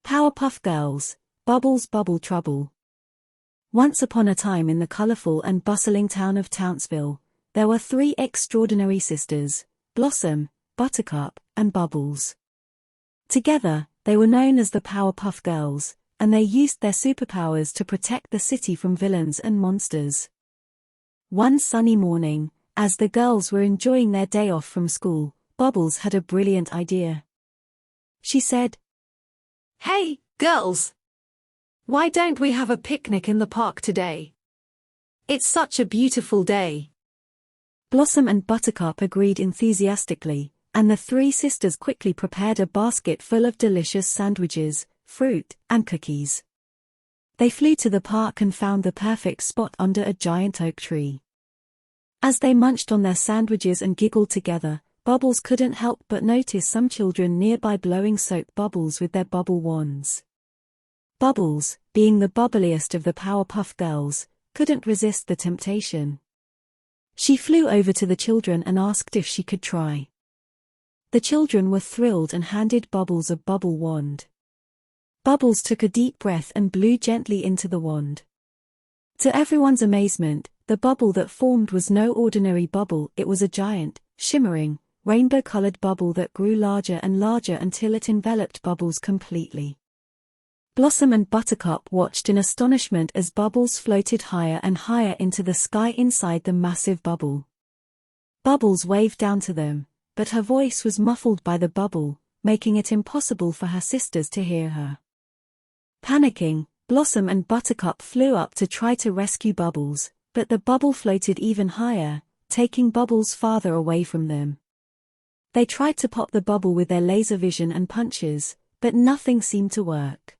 Powerpuff Girls, Bubbles Bubble Trouble. Once upon a time in the colorful and bustling town of Townsville, there were three extraordinary sisters, Blossom, Buttercup, and Bubbles. Together, they were known as the Powerpuff Girls, and they used their superpowers to protect the city from villains and monsters. One sunny morning, as the girls were enjoying their day off from school, Bubbles had a brilliant idea. She said, "Hey, girls! Why don't we have a picnic in the park today? It's such a beautiful day." Blossom and Buttercup agreed enthusiastically, and the three sisters quickly prepared a basket full of delicious sandwiches, fruit, and cookies. They flew to the park and found the perfect spot under a giant oak tree. As they munched on their sandwiches and giggled together, Bubbles couldn't help but notice some children nearby blowing soap bubbles with their bubble wands. Bubbles, being the bubbliest of the Powerpuff Girls, couldn't resist the temptation. She flew over to the children and asked if she could try. The children were thrilled and handed Bubbles a bubble wand. Bubbles took a deep breath and blew gently into the wand. To everyone's amazement, the bubble that formed was no ordinary bubble. It was a giant, shimmering, rainbow-colored bubble that grew larger and larger until it enveloped Bubbles completely. Blossom and Buttercup watched in astonishment as Bubbles floated higher and higher into the sky inside the massive bubble. Bubbles waved down to them, but her voice was muffled by the bubble, making it impossible for her sisters to hear her. Panicking, Blossom and Buttercup flew up to try to rescue Bubbles, but the bubble floated even higher, taking Bubbles farther away from them. They tried to pop the bubble with their laser vision and punches, but nothing seemed to work.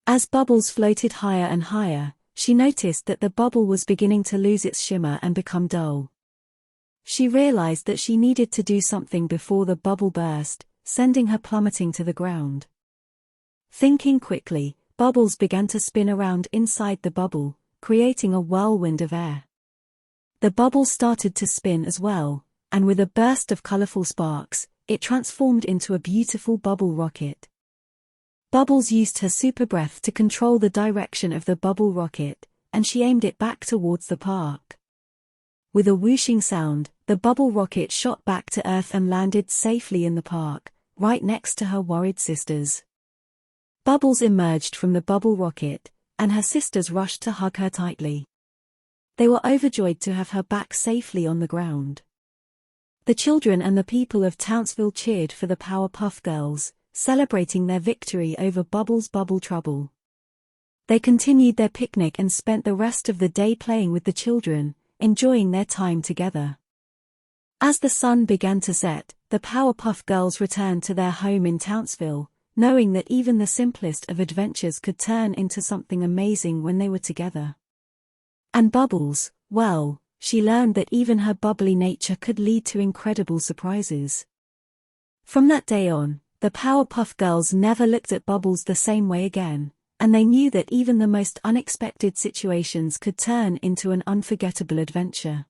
As Bubbles floated higher and higher, she noticed that the bubble was beginning to lose its shimmer and become dull. She realized that she needed to do something before the bubble burst, sending her plummeting to the ground. Thinking quickly, Bubbles began to spin around inside the bubble, creating a whirlwind of air. The bubble started to spin as well, and with a burst of colorful sparks, it transformed into a beautiful bubble rocket. Bubbles used her super breath to control the direction of the bubble rocket, and she aimed it back towards the park. With a whooshing sound, the bubble rocket shot back to Earth and landed safely in the park, right next to her worried sisters. Bubbles emerged from the bubble rocket, and her sisters rushed to hug her tightly. They were overjoyed to have her back safely on the ground. The children and the people of Townsville cheered for the Powerpuff Girls, celebrating their victory over Bubbles Bubble Trouble. They continued their picnic and spent the rest of the day playing with the children, enjoying their time together. As the sun began to set, the Powerpuff Girls returned to their home in Townsville, knowing that even the simplest of adventures could turn into something amazing when they were together. And Bubbles, well, she learned that even her bubbly nature could lead to incredible surprises. From that day on, the Powerpuff Girls never looked at Bubbles the same way again, and they knew that even the most unexpected situations could turn into an unforgettable adventure.